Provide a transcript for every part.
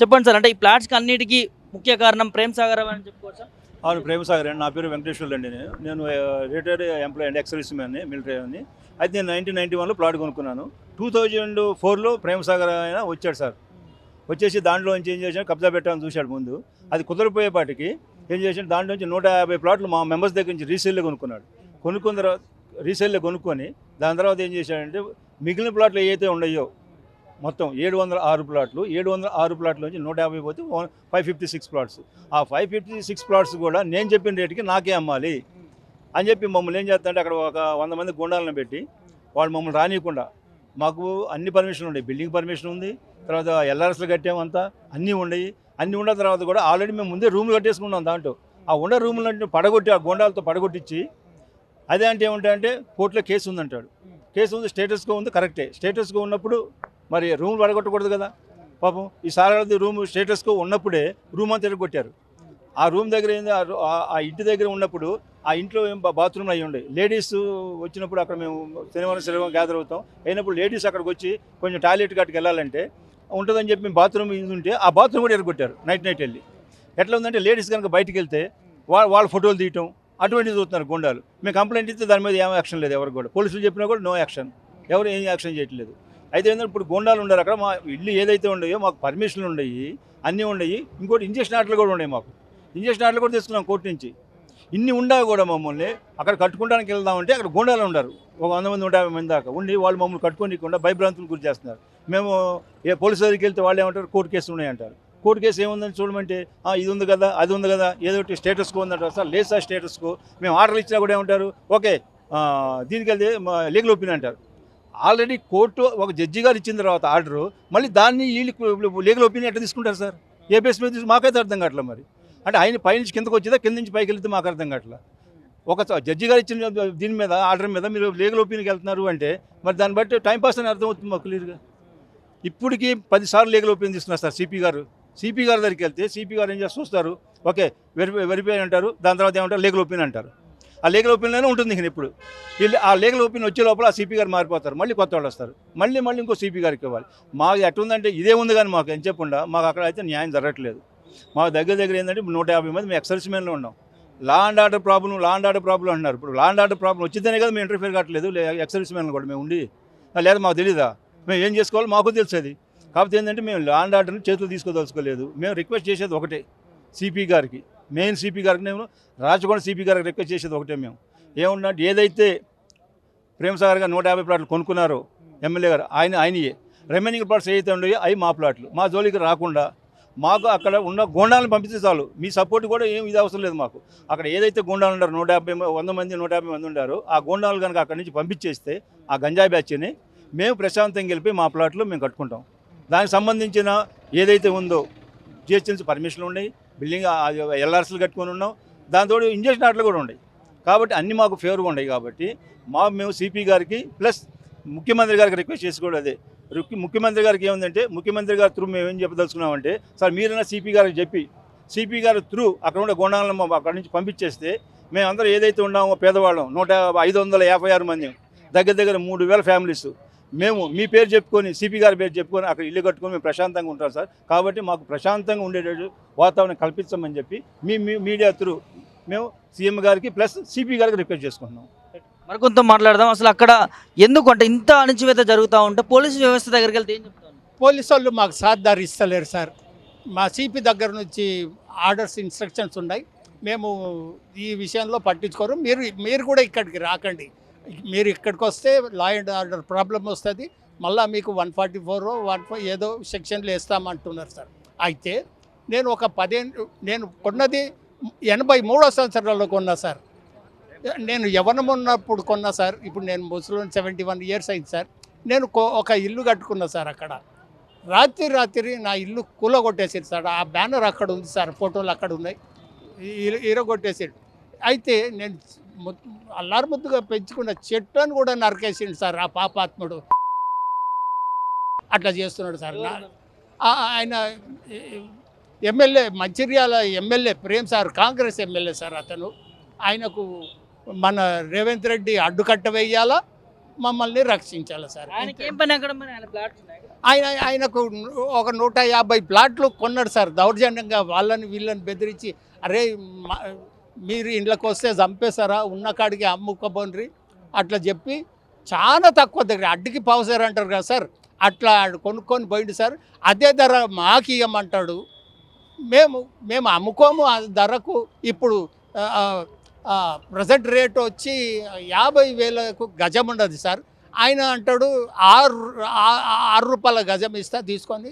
చెప్పండి సార్. అంటే ఈ ప్లాట్స్‌కి అన్నిటికి ముఖ్య కారణం ప్రేమ్ సాగర్ అని చెప్పుకోవచ్చా? అవును, ప్రేమసాగర్ అండి. నా పేరు వెంకటేశ్వర్లు అండి. నేను రిటైర్డ్ ఎంప్లాయీ అండి, ఎక్స్ సర్వీస్‌మెన్ని, మిలిటరీ అని. అయితే నేను 1991లో ప్లాట్ కొనుక్కున్నాను. 2004లో ప్రేమసాగర్ ఆయన వచ్చాడు సార్. వచ్చేసి దాంట్లోంచి ఏం చేశాడు, కబ్జా పెట్టాలని చూశాడు ముందు. అది కుదరపోయేపాటికి ఏం చేశాడు, దాంట్లోంచి 150 ప్లాట్లు మా మెంబర్స్ దగ్గర నుంచి రీసేల్లో కొనుక్కున్నాడు. కొనుక్కున్న తర్వాత రీసేల్లో కొనుక్కొని దాని తర్వాత ఏం చేశాడంటే, మిగిలిన ప్లాట్లు ఏవైతే ఉన్నాయో మొత్తం 706 ప్లాట్లు, 706 ప్లాట్లోంచి 150 పోతే 556 ప్లాట్స్. ఆ 556 ప్లాట్స్ కూడా నేను చెప్పిన రేటుకి నాకే అమ్మాలి అని చెప్పి మమ్మల్ని ఏం చేస్తారంటే, అక్కడ ఒక 100 మంది గుండాలను పెట్టి వాళ్ళు మమ్మల్ని రానియకుండా, మాకు అన్ని పర్మిషన్లు ఉన్నాయి, బిల్డింగ్ పర్మిషన్ ఉంది, తర్వాత ఎల్ఆర్ఎస్లు కట్టామంతా, అన్నీ ఉన్నాయి. అన్నీ ఉన్న తర్వాత కూడా ఆల్రెడీ మేము ముందే రూమ్లు కట్టేసుకున్నాం. దాంట్లో ఆ ఉన్న రూములన్నీ పడగొట్టి, ఆ గుండాలతో పడగొట్టించి, అదే అంటే ఏమంటాయంటే కోర్టులో కేసు ఉందంటాడు. కేసు ఉంది, స్టేటస్గా ఉంది, కరెక్టే. స్టేటస్గా ఉన్నప్పుడు మరి రూమ్ పడగొట్టకూడదు కదా. పాపం ఈ సారథి రూమ్ స్టేటస్గా ఉన్నప్పుడే రూమ్ అంతా తిరగొట్టారు. ఆ రూమ్ దగ్గర ఏంది, ఆ ఇంటి దగ్గర ఉన్నప్పుడు ఆ ఇంట్లో ఏం బాత్రూమ్లు అయ్యి ఉండే. లేడీస్ వచ్చినప్పుడు అక్కడ మేము శనివారం గ్యాదర్ అవుతాం. అయినప్పుడు లేడీస్ అక్కడికి వచ్చి కొంచెం టాయిలెట్ గట్టుకు వెళ్ళాలంటే ఉంటుందని చెప్పి మేము బాత్రూమ్ ఉంటే ఆ బాత్రూమ్ కూడా ఎరగొట్టారు నైట్ వెళ్ళి. ఎట్లా ఉందంటే, లేడీస్ కనుక బయటికి వెళ్తే వాళ్ళ ఫోటోలు తీయటం అటువంటివి చూస్తున్నారు గుండాలు. మేము కంప్లైంట్ ఇస్తే దాని మీద ఏం యాక్షన్ లేదు, ఎవరికి కూడా. పోలీసులు చెప్పినా కూడా నో యాక్షన్, ఎవరు ఏం యాక్షన్ చేయట్లేదు. అయితే ఏంటంటే, ఇప్పుడు గుండాలు ఉన్నారు అక్కడ. మా ఇల్లు ఏదైతే ఉన్నాయో మాకు పర్మిషన్లు ఉన్నాయి, అన్నీ ఉన్నాయి. ఇంకోటి ఇంజక్షన్ ఆర్డర్లు కూడా ఉన్నాయి మాకు. ఇంజక్షన్ ఆర్డర్లు కూడా తెచ్చుకున్నాం కోర్టు నుంచి. ఇన్ని ఉండా కూడా మమ్మల్ని అక్కడ కట్టుకోవడానికి వెళ్దామంటే అక్కడ గుండాలు ఉన్నారు, ఒక 100 మంది 150 మంది దాకా ఉండి వాళ్ళు మమ్మల్ని కట్టుకోనికుండా భయభ్రాంతులు గురి చేస్తున్నారు. మేము పోలీసు దగ్గరికి వెళ్తే వాళ్ళు ఏమంటారు, కోర్టు కేసులు ఉన్నాయంటారు. కోర్టు కేసు ఏముందని చూడమంటే ఇది ఉంది కదా, అది ఉంది కదా, ఏదో ఒకటి స్టేటస్కో ఉందంటారు. సార్ లేదు సార్, స్టేటస్కో. మేము ఆర్డర్లు ఇచ్చినా కూడా ఏమంటారు, ఓకే దీనికి వెళ్తే లీగల్ ఒపీనియన్ అంటారు. ఆల్రెడీ కోర్టు ఒక జడ్జి గారు ఇచ్చిన తర్వాత ఆర్డరు, మళ్ళీ దాన్ని వీళ్ళు లీగల్ ఒపీనియన్ ఎట్లా తీసుకుంటారు సార్? ఏ బేస్ మీద మాకైతే అర్థం కావట్లేదు. మరి అంటే ఆయన పైనుంచి కిందకు వచ్చేదా, కింద నుంచి పైకి వెళ్తే మాకు అర్థం కావట్లేదు. ఒక జడ్జి గారు ఇచ్చిన దీని మీద, ఆర్డర్ మీద మీరు లీగల్ ఒపీనియన్కి వెళ్తున్నారు అంటే మరి దాన్ని బట్టి టైంపాస్ అని అర్థం అవుతుంది మాకు క్లియర్గా. ఇప్పటికీ 10 సార్లు లీగల్ ఒపీనియన్ తీసుకున్నారు సార్ సిపి గారు. సిపి గారి దగ్గరికి వెళ్తే సిపి గారు ఏం చేసి చూస్తారు, ఓకే వెరిఫై అంటారు, దాని తర్వాత ఏమంటారు, లీగల్ ఒపీనియన్ అంటారు. ఆ లీగల్ ఒపీనియన్ ఉంటుంది ఇంకా. ఇప్పుడు వీళ్ళు ఆ లీగల్ ఒపీనియన్ వచ్చే లోపల ఆ సిపి గారు మారిపోతారు, మళ్ళీ కొత్త వాళ్ళు వస్తారు, మళ్ళీ ఇంకో సిపి గారికి ఇవ్వాలి. మాకు ఎట్లుందంటే ఇదే ఉంది, కానీ మాకు ఏం చెప్పకుండా మాకు అక్కడ అయితే న్యాయం జరగట్లేదు. మా దగ్గర ఏంటంటే 150 మంది మేము ఎక్సర్విస్మెన్లో ఉన్నాం. లా అండ్ ఆర్డర్ ప్రాబ్లం అంటున్నారు. ఇప్పుడు లా అండ్ ఆర్డర్ ప్రాబ్లం వచ్చిందనే కదా మేము ఇంటర్ఫేర్ కావట్లేదు. ఎక్సర్విస్మెన్లు కూడా మేము ఉండి, లేదా మాకు తెలీదా? మేము ఏం చేసుకోవాలో మాకు తెలుసు అది. కాకపోతే ఏంటంటే మేము లా అండ్ ఆర్డర్ని చేతులు తీసుకోదలుచుకోలేదు. మేము రిక్వెస్ట్ చేసేది ఒకటే సిపి గారికి, మెయిన్ సిపి గారికి. నేను రాచకొండ సిపి గారికి రిక్వెస్ట్ చేసేది ఒకటే, మేము ఏమన్నా ఏదైతే ప్రేమసాగర్ గారు 150 ప్లాట్లు కొనుక్కున్నారో ఎమ్మెల్యే గారు, ఆయనయే రిమైనింగ్ ప్లాట్స్ ఏవైతే ఉన్నాయో అవి మా ప్లాట్లు. మా జోలికి రాకుండా మాకు అక్కడ ఉన్న గోండాలను పంపిస్తే చాలు. మీ సపోర్ట్ కూడా ఏం ఇది అవసరం లేదు మాకు. అక్కడ ఏదైతే గోండాలు ఉన్నారు 100 మంది 150 మంది ఉండారో ఆ గోండాలు కనుక అక్కడి నుంచి పంపించేస్తే ఆ గంజాయి బ్యాచ్ని మేము ప్రశాంతంగా వెళ్ళి మా ప్లాట్లు మేము కట్టుకుంటాం. దానికి సంబంధించిన ఏదైతే ఉందో జిహెచ్ఎంసీ పర్మిషన్లు ఉన్నాయి, బిల్డింగ్ ఎల్ఆర్సీలు కట్టుకొని ఉన్నాం, దాంతో ఇంజక్షన్ ఆర్డర్లు కూడా ఉన్నాయి. కాబట్టి అన్నీ మాకు ఫేవర్గా ఉన్నాయి. కాబట్టి మేము సిపి గారికి ప్లస్ ముఖ్యమంత్రి గారికి రిక్వెస్ట్ చేసుకోవడం అదే. ముఖ్యమంత్రి గారికి ఏముందంటే, ముఖ్యమంత్రి గారి త్రూ మేము ఏం చెప్పదలుచుకున్నామంటే, సార్ మీరైనా సిపి గారికి చెప్పి సిపి గారి త్రూ అక్కడ ఉండే గుండాలను అక్కడి నుంచి పంపించేస్తే మేమందరం ఏదైతే ఉన్నామో పేదవాళ్ళం 556 మంది, దగ్గర 3000 ఫ్యామిలీస్, మేము మీ పేరు చెప్పుకొని సిపి గారి పేరు చెప్పుకొని అక్కడ ఇల్లు కట్టుకొని మేము ప్రశాంతంగా ఉంటాం సార్. కాబట్టి మాకు ప్రశాంతంగా ఉండేటట్టు వాతావరణం కల్పించమని చెప్పి మీ మీడియా త్రూ మేము సీఎం గారికి ప్లస్ సిపి గారికి రిక్వెస్ట్ చేసుకుంటున్నాం. మరికొంత మాట్లాడదాం. అసలు అక్కడ ఎందుకు అంటే ఇంత అణచివేత జరుగుతూ ఉంటే పోలీసు వ్యవస్థ దగ్గరికి వెళ్తే ఏం చెప్తాను? పోలీసు వాళ్ళు మాకు సాధారి ఇస్తలేరు సార్. మా సిపి దగ్గర నుంచి ఆర్డర్స్, ఇన్స్ట్రక్షన్స్ ఉన్నాయి. మేము ఈ విషయంలో పట్టించుకోరు. మీరు కూడా ఇక్కడికి రాకండి. మీరు ఇక్కడికి వస్తే లా అండ్ ఆర్డర్ ప్రాబ్లం వస్తుంది. మళ్ళీ మీకు 144 ఏదో సెక్షన్లు వేస్తామంటున్నారు సార్. అయితే నేను ఒక 10 నేను కొన్నది 83వ సంవత్సరాల్లో కొన్నా సార్. నేను యవ్వనం ఉన్నప్పుడు కొన్నా సార్. ఇప్పుడు నేను ముసలిని 71 ఇయర్స్ అయింది సార్. నేను ఒక ఇల్లు కట్టుకున్నా సార్. అక్కడ రాత్రి నా ఇల్లు కూలగొట్టేసాడు సార్. ఆ బ్యానర్ అక్కడ ఉంది సార్, ఫోటోలు అక్కడ ఉన్నాయి, ఇరగొట్టేసాడు. అయితే నేను అల్లారుముద్దుగా పెంచుకున్న చెట్టును కూడా నరికేసిండు సార్ ఆ పాపాత్ముడు. అట్లా చేస్తున్నాడు సార్. ఆయన MLA, Mancherial MLA Prem sir, Congress MLA sir. అతను ఆయనకు మన రేవంత్ రెడ్డి అడ్డుకట్ట వేయాలా, మమ్మల్ని రక్షించాలి సార్. ఆయనకి ఏం పని అక్కడ మరి ఆయన ప్లాట్స్ ఉన్నాయి కదా? ఆయనకు ఒక 150 ప్లాట్లు కొన్నాడు సార్ దౌర్జన్యంగా. వాళ్ళని వీళ్ళని బెదిరించి, అరే మీరు ఇంట్లోకి వస్తే చంపేస్తారా, ఉన్న కాడికి అమ్ముకోబోన్రి అట్లా చెప్పి చాలా తక్కువ దగ్గర అడ్డుకి పావుసారు అంటారు కదా సార్, అట్లా కొనుక్కొని పోయింది సార్. అదే ధర మాకు ఇవ్వమంటాడు. మేము అమ్ముకోము ఆ ధరకు. ఇప్పుడు ప్రజెంట్ రేట్ వచ్చి 50,000కు గజం ఉండదు సార్. ఆయన అంటాడు 6 రూపాయల గజం ఇస్తా తీసుకొని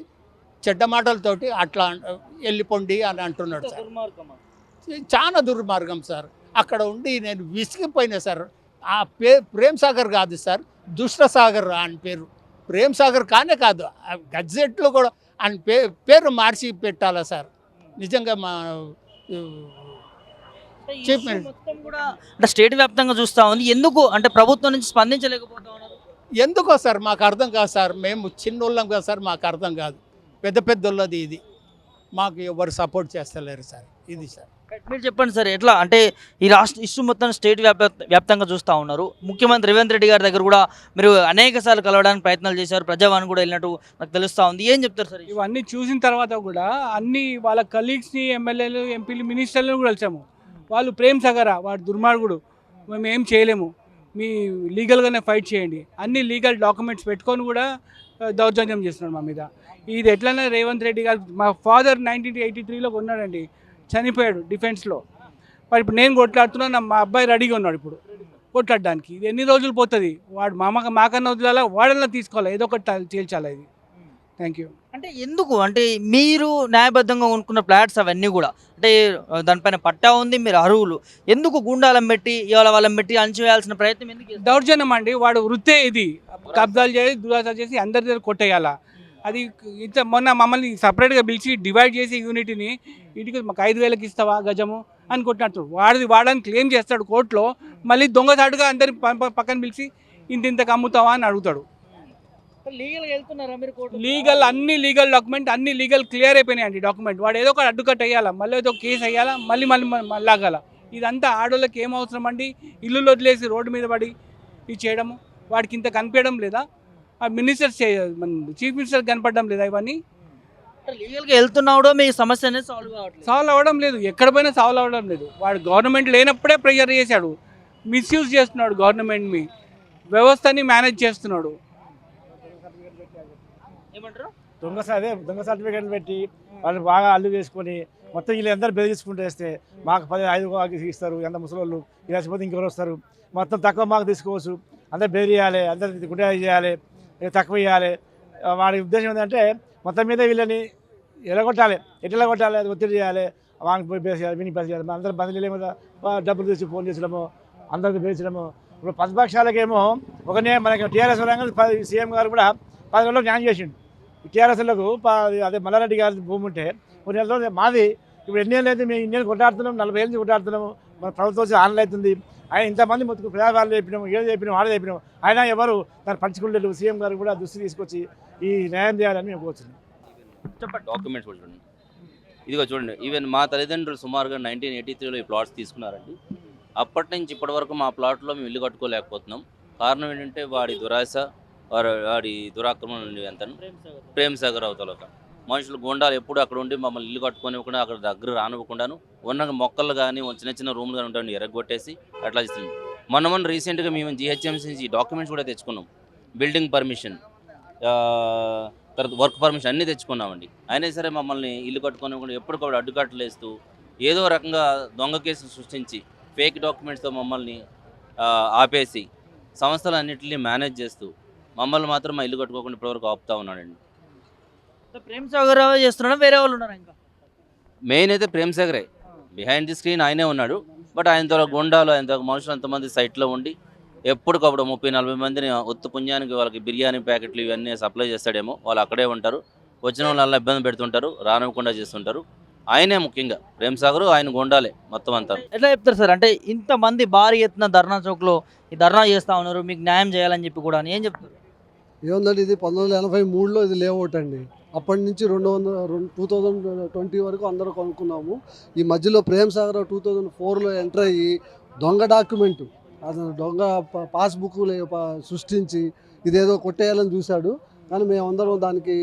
చెడ్డ మాటలతోటి అట్లా వెళ్ళిపోండి అని అంటున్నాడు సార్. దుర్మార్గమా? చాలా దుర్మార్గం సార్. అక్కడ ఉండి నేను విసిగిపోయినా సార్. ఆ ప్రేమ్ సాగర్ కాదు సార్, దుష్ట సాగర్ అని పేరు. ప్రేమ్ సాగర్ కానే కాదు, గజెట్లో కూడా అని పేరు మార్చి పెట్టాలా సార్. నిజంగా మా అంటే ఈ చీఫ్ issue మినిస్టర్ మొత్తం కూడా అంటే స్టేట్ వ్యాప్తంగా చూస్తా ఉంది. ఎందుకు అంటే ప్రభుత్వం నుంచి స్పందించలేకపోతా ఉన్నారు? ఎందుకో సార్ మాకు అర్థం కాదు సార్. మేము చిన్నోళ్ళం కదా సార్, మాకు అర్థం కాదు. పెద్దోళ్ళది ఇది. మాకు ఎవరు సపోర్ట్ చేస్తలేరు సార్. ఇది సార్. మీరు చెప్పండి సార్, ఎట్లా అంటే ఈ రాష్ట్ర ఇష్యూ మొత్తం స్టేట్ వ్యాప్తంగా చూస్తూ ఉన్నారు. ముఖ్యమంత్రి రేవంత్ రెడ్డి గారి దగ్గర కూడా మీరు అనేక సార్లు కలవడానికి ప్రయత్నాలు చేశారు. ప్రజావాణి కూడా వెళ్ళినట్టు నాకు తెలుస్తూ ఉంది. ఏం చెప్తారు సార్? ఇవన్నీ చూసిన తర్వాత కూడా అన్ని వాళ్ళ కలీగ్స్ని, ఎమ్మెల్యేలు, ఎంపీలు, మినిస్టర్లను కూడా కలిసాము. వాళ్ళు ప్రేమ్ సాగరా వాడు దుర్మార్గుడు, మేము ఏం చేయలేము, మీ లీగల్గానే ఫైట్ చేయండి, అన్ని లీగల్ డాక్యుమెంట్స్ పెట్టుకొని కూడా దౌర్జన్యం చేస్తున్నాడు మా మీద. ఇది ఎట్లన్నా రేవంత్ రెడ్డి గారు, మా ఫాదర్ 1983లో కొన్నాడండి, చనిపోయాడు డిఫెన్స్లో. మరి ఇప్పుడు నేను కొట్లాడుతున్నాను, మా అబ్బాయి రెడీగా ఉన్నాడు ఇప్పుడు కొట్లాడడానికి. ఇది ఎన్ని రోజులు పోతుంది? వాడు మాకన్నా వదిలేలా, వాడన్నా తీసుకోవాలి, ఏదో ఒకటి తేల్చాలి. ఇది థ్యాంక్ యూ. అంటే ఎందుకు అంటే మీరు న్యాయబద్ధంగా కొనుక్కున్న ఫ్లాట్స్ అవన్నీ కూడా అంటే దానిపైన పట్టా ఉంది, మీరు అర్హులు, ఎందుకు గుండాలం పెట్టి ఇవాళ వాళ్ళని పెట్టి అణచివేయాల్సిన ప్రయత్నం ఎందుకు చేస్తారు? దౌర్జన్యం అండి. వాడు వృత్తే ఇది. కబ్జాలు చేసి దురాస చేసి అందరి దగ్గర కొట్టేయాలా. అది ఇంత మొన్న మమ్మల్ని సపరేట్గా పిలిచి డివైడ్ చేసి యూనిట్ని, ఇంటికి మాకు 5,000కి ఇస్తావా గజము అని కొట్టినట్టు వాడని క్లెయిమ్ చేస్తాడు కోర్టులో. మళ్ళీ దొంగసాటుగా అందరి పక్కన పిలిచి ఇంతకు అమ్ముతావా అని అడుగుతాడు. లీగల్గా వెళ్తున్నారా మీరు కోర్టు? లీగల్ అన్ని లీగల్ డాక్యుమెంట్ అన్ని లీగల్ క్లియర్ అయిపోయినాయండి డాక్యుమెంట్. వాడు ఏదో ఒక అడ్డుకట్ట వేయాలా, మళ్ళీ ఏదో కేసు వేయాలా, మళ్ళీ లాగాల. ఇదంతా ఆడోళ్ళకి ఏం అవసరం అండి? ఇల్లు వదిలేసి రోడ్డు మీద పడి ఇది చేయడము. వాడికి ఇంత కనిపించడం లేదా? ఆ మినిస్టర్స్ చీఫ్ మినిస్టర్ కనపడడం లేదా? ఇవన్నీ లీగల్గా వెళ్తున్నాడో మీ సమస్య అనేది సాల్వ్ అవ్వడం లేదు. ఎక్కడ పోయినా సాల్వ్ అవ్వడం లేదు. వాడు గవర్నమెంట్ లేనప్పుడే ప్రెషర్ చేశాడు, మిస్యూజ్ చేస్తున్నాడు గవర్నమెంట్ని, వ్యవస్థని మేనేజ్ చేస్తున్నాడు. ఏమంటారు? దొంగ సర్టిఫికేట్లు పెట్టి వాళ్ళు బాగా అల్లు చేసుకొని మొత్తం వీళ్ళు అందరూ బెదిరించుకుంటూ వేస్తే మాకు 5 ఇస్తారు. ఎంత ముసలోళ్ళు ఇలా పోతే ఇంకెవరు వస్తారు? మొత్తం తక్కువ మాకు తీసుకోవచ్చు, అందరు బెదిరియాలి, అందరు గుండె చేయాలి, తక్కువ ఇవ్వాలి. వాడి ఉద్దేశం ఏంటంటే మొత్తం మీద వీళ్ళని ఎలగొట్టాలి, ఎట్లా కొట్టాలి, అది ఒత్తిడి చేయాలి, వానికి పోయి బేసేయాలి, వీనికి బేసేయాలి. అందరూ బదిలీ మీద డబ్బులు తీసి ఫోన్ చేసడము, అందరికి బేర్చడము. ఇప్పుడు ప్రతిపక్షాలకేమో ఒకనే మనకి టీఆర్ఎస్ రంగంలో సీఎం గారు కూడా 10 రోజుల్లో న్యాయం చేసిండు. టీఆర్ఎస్లకు అదే మల్లారెడ్డి గారి భూమి ఉంటే కొన్ని నెలలు మాది. ఇప్పుడు ఎన్ని ఏళ్ళు అయితే మేము ఇన్ని కొట్టాడుతున్నాం, 40 ఏళ్ళ నుంచి కొట్టాడుతున్నాము. మన ప్రభుత్వం వచ్చి ఆన్లైన్ అవుతుంది. ఆయన ఇంతమంది మొత్తం ప్రజావాళ్ళు చెప్పినాము, ఏదో చెప్పినాము, ఆడ చెప్పినాము, ఆయన ఎవరు దాన్ని పంచుకుంటారు. సీఎం గారు కూడా దృష్టి తీసుకొచ్చి ఈ న్యాయం చేయాలని మేము కోరుతున్నాం. డాక్యుమెంట్స్ కూడా చూడండి, ఇదిగో చూడండి. ఈవెన్ మా తల్లిదండ్రులు సుమారుగా 1983లో ఈ ప్లాట్స్ తీసుకున్నారండి. అప్పటి నుంచి ఇప్పటి వరకు మా ప్లాట్లో మేము ఇల్లు కట్టుకోలేకపోతున్నాం. కారణం ఏంటంటే వాడి దురాశ, వాడి దురాక్రమణ నుండి అంతను ప్రేమ్ సాగర్ అవతలక మనుషులు గుండాలు ఎప్పుడు అక్కడ ఉండి మమ్మల్ని ఇల్లు కట్టుకోనివ్వకుండా, అక్కడ దగ్గర రానివ్వకుండాను, ఉన్న మొక్కలు కానీ చిన్న రూమ్లు కానీ ఉంటాయి ఎరగొట్టేసి అట్లా చేస్తుంది. మొన్న రీసెంట్గా మేము GHMC నుంచి డాక్యుమెంట్స్ కూడా తెచ్చుకున్నాం. బిల్డింగ్ పర్మిషన్, తర్వాత వర్క్ పర్మిషన్ అన్నీ తెచ్చుకున్నామండి. అయినా సరే మమ్మల్ని ఇల్లు కట్టుకోనివ్వకుండా ఎప్పటికప్పుడు అడ్డుకట్టలు వేస్తూ ఏదో రకంగా దొంగ కేసులు సృష్టించి ఫేక్ డాక్యుమెంట్స్తో మమ్మల్ని ఆపేసి సంస్థలన్నింటినీ మేనేజ్ చేస్తూ మమ్మల్ని మాత్రం మా ఇల్లు కట్టుకోకుండా ఇప్పటివరకు ఆపుతా ఉన్నాడండి. ప్రేమ్ సాగర్ చేస్తున్నాడా, వేరే వాళ్ళు ఉన్నారు? ఇంకా మెయిన్ అయితే ప్రేమ్ సాగరే, బిహైండ్ ది స్క్రీన్ ఆయనే ఉన్నాడు. బట్ ఆయనతో గుండాలు, ఆయనతో మనుషులు అంతమంది సైట్లో ఉండి ఎప్పటికప్పుడు 30-40 మందిని ఒత్తు పుణ్యానికి వాళ్ళకి బిర్యానీ ప్యాకెట్లు ఇవన్నీ సప్లై చేస్తాడేమో. వాళ్ళు అక్కడే ఉంటారు, వచ్చిన వాళ్ళ ఇబ్బంది పెడుతుంటారు, రానివ్వకుండా చేస్తుంటారు. ఆయనే ముఖ్యంగా ప్రేమ్ సాగర్, ఆయన గుండాలే మొత్తం అంతా. ఎట్లా చెప్తారు సార్? అంటే ఇంతమంది భారీ ఎత్తున ధర్నా చౌక్లో ఈ ధర్నా చేస్తూ ఉన్నారు, మీకు న్యాయం చేయాలని చెప్పి కూడా ఏం చెప్తారు? ఏముందండి, ఇది 1983లో ఇది లేఅవుట్ అండి. అప్పటి నుంచి 2020 వరకు అందరూ కొనుక్కున్నాము. ఈ మధ్యలో ప్రేమ్ సాగర్ 2004లో ఎంటర్ అయ్యి దొంగ డాక్యుమెంటు అతను దొంగ పాస్బుక్లు సృష్టించి ఇదేదో కొట్టేయాలని చూశాడు. కానీ మేమందరం దానికి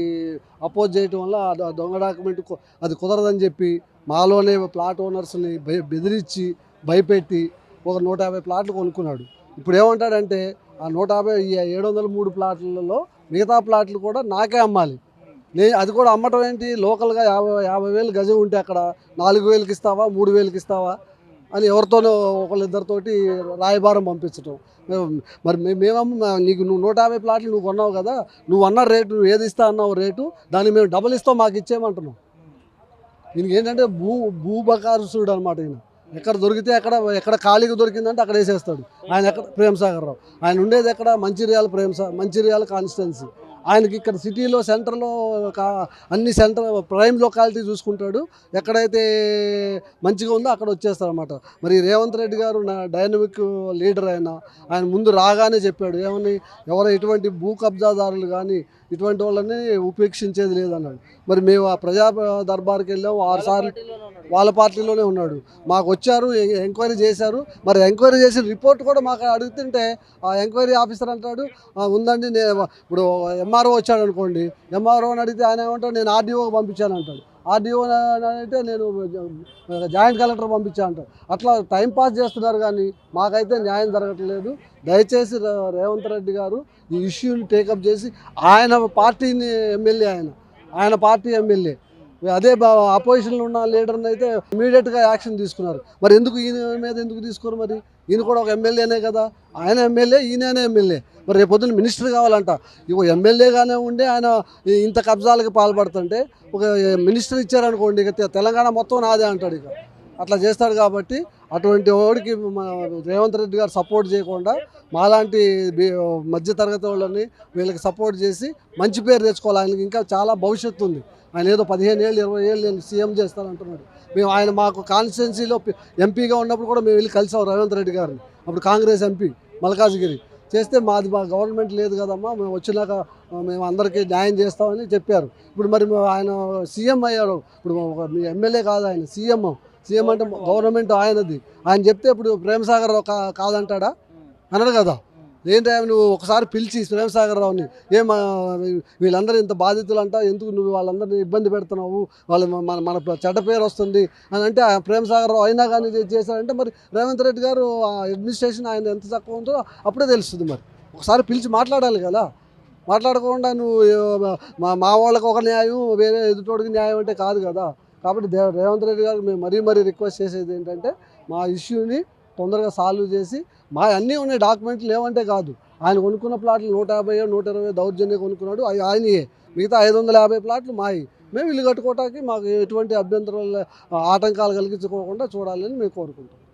అపోజ్ చేయటం వల్ల ఆ దొంగ డాక్యుమెంట్ అది కుదరదని చెప్పి మాలోనే ప్లాట్ ఓనర్స్ని బెదిరించి భయపెట్టి ఒక 150 ప్లాట్లు కొనుక్కున్నాడు. ఇప్పుడు ఏమంటాడంటే ఆ 703 ప్లాట్లలో మిగతా ప్లాట్లు కూడా నాకే అమ్మాలి. అది కూడా అమ్మటం ఏంటి, లోకల్గా 50,000 గజం ఉంటే అక్కడ 4,000కి ఇస్తావా 3,000కి ఇస్తావా అని ఎవరితోనో ఒకళ్ళిద్దరితోటి రాయబారం పంపించడం. మరి మేమేమో నీకు నువ్వు 150 ప్లాట్లు నువ్వు కొన్నావు కదా, నువ్వు అన్న రేటు నువ్వు ఏది ఇస్తా అన్నావు రేటు, దాన్ని మేము డబుల్ ఇస్తాం మాకు ఇచ్చేయమంటున్నాం. ఈయనకి ఏంటంటే భూబకాసుడు అనమాట. ఈయన ఎక్కడ దొరికితే ఎక్కడ ఖాళీగా దొరికిందంటే అక్కడ వేసేస్తాడు. ఆయన ఎక్కడ ప్రేమసాగర్ రావు, ఆయన ఉండేది ఎక్కడ మంచిర్యాల కాన్స్టిట్యున్సీ. ఆయనకి ఇక్కడ సిటీలో సెంటర్లో అన్ని ప్రైమ్ లొకాలిటీ చూసుకుంటాడు. ఎక్కడైతే మంచిగా ఉందో అక్కడ వచ్చేస్తారు అనమాట. మరి రేవంత్ రెడ్డి గారు డైనమిక్ లీడర్ ఆయన ముందు రాగానే చెప్పాడు ఏమని, ఎటువంటి భూ కబ్జాదారులు కానీ ఇటువంటి వాళ్ళని ఉపేక్షించేది లేదన్నాడు. మరి మేము ఆ ప్రజా దర్బార్కి వెళ్ళాము 6 సార్లు, వాళ్ళ పార్టీలోనే ఉన్నాడు. మాకు వచ్చారు, ఎంక్వైరీ చేశారు. మరి ఎంక్వైరీ చేసిన రిపోర్ట్ కూడా మాకు అడుగుతుంటే ఆ ఎంక్వైరీ ఆఫీసర్ అంటాడు ఉందండి. ఇప్పుడు ఎంఆర్ఓ వచ్చాడు అనుకోండి, ఎంఆర్ఓని అడిగితే ఆయన ఏమంటాడు నేను ఆర్డీఓకి పంపించాను అంటాడు. ఆర్డీఓ అంటే నేను జాయింట్ కలెక్టర్ పంపించాను అంటాడు. అట్లా టైంపాస్ చేస్తున్నారు కానీ మాకైతే న్యాయం జరగట్లేదు. దయచేసి రేవంత్ రెడ్డి గారు ఈ ఇష్యూని టేకప్ చేసి ఆయన పార్టీని ఎమ్మెల్యే ఆయన పార్టీ ఎమ్మెల్యే అదే అపోజిషన్లో ఉన్న లీడర్ని అయితే ఇమీడియట్గా యాక్షన్ తీసుకున్నారు. మరి ఎందుకు ఈయన మీద ఎందుకు తీసుకోరు? మరి ఈయన కూడా ఒక ఎమ్మెల్యేనే కదా, ఆయన ఎమ్మెల్యే ఈయననే ఎమ్మెల్యే. మరి రేపు పొద్దున్న మినిస్టర్ కావాలంట. ఇక ఎమ్మెల్యేగానే ఉండి ఆయన ఇంత కబ్జాలకు పాల్పడుతుంటే ఒక మినిస్టర్ ఇచ్చారనుకోండి ఇక తెలంగాణ మొత్తం నాదే అంటాడు. ఇక అట్లా చేస్తాడు. కాబట్టి అటువంటి వాడికి రేవంత్ రెడ్డి గారు సపోర్ట్ చేయకుండా మాలాంటి మధ్యతరగతి వాళ్ళని వీళ్ళకి సపోర్ట్ చేసి మంచి పేరు తెచ్చుకోవాలి. ఆయనకి ఇంకా చాలా భవిష్యత్తు ఉంది. ఆయన ఏదో 15 ఏళ్ళు 20 ఏళ్ళు నేను సీఎం చేస్తానంటున్నాడు. ఆయన మాకు కాన్స్టిట్యున్సీలో ఎంపీగా ఉన్నప్పుడు కూడా మేము వెళ్ళి కలిసాం రేవంత్ రెడ్డి గారిని. అప్పుడు కాంగ్రెస్ ఎంపీ మల్కాజ్గిరి చేస్తే మా గవర్నమెంట్ లేదు కదమ్మా, మేము వచ్చినాక మేము అందరికీ న్యాయం చేస్తామని చెప్పారు. ఇప్పుడు మరి ఆయన సీఎం అయ్యారు. ఇప్పుడు ఎమ్మెల్యే కాదు, ఆయన సీఎం అంటే గవర్నమెంట్ ఆయనది. ఆయన చెప్తే ఇప్పుడు ప్రేమసాగర్ రావు కాదంటాడా? అనడు కదా. ఏంటి నువ్వు ఒకసారి పిలిచి ప్రేమసాగర్ రావుని వీళ్ళందరూ ఇంత బాధితులు అంట, ఎందుకు నువ్వు వాళ్ళందరినీ ఇబ్బంది పెడుతున్నావు, వాళ్ళు మన చెడ్డ పేరు వస్తుంది అని అంటే ప్రేమసాగర్ రావు అయినా కానీ చేశారంటే మరి రేవంత్ రెడ్డి గారు అడ్మినిస్ట్రేషన్ ఆయన ఎంత తక్కువ ఉందో అప్పుడే తెలుస్తుంది. మరి ఒకసారి పిలిచి మాట్లాడాలి కదా. మాట్లాడకుండా నువ్వు మా వాళ్ళకి ఒక న్యాయం వేరే ఎదుటోడికి న్యాయం అంటే కాదు కదా. కాబట్టి రేవంత్ రెడ్డి గారికి మేము మరీ రిక్వెస్ట్ చేసేది ఏంటంటే మా ఇష్యూని తొందరగా సాల్వ్ చేసి మా అన్నీ ఉన్నాయి డాక్యుమెంట్లు లేవంటే కాదు. ఆయన కొనుక్కున్న ప్లాట్లు 150 120 దౌర్జన్యం కొనుక్కున్నాడు, అవి ఆయనయే. మిగతా 550 ప్లాట్లు మాయి. మేము ఇల్లు కట్టుకోవటానికి మాకు ఎటువంటి అభ్యంతరాలు ఆటంకాలు కలిగించుకోకుండా చూడాలని మేము కోరుకుంటాం.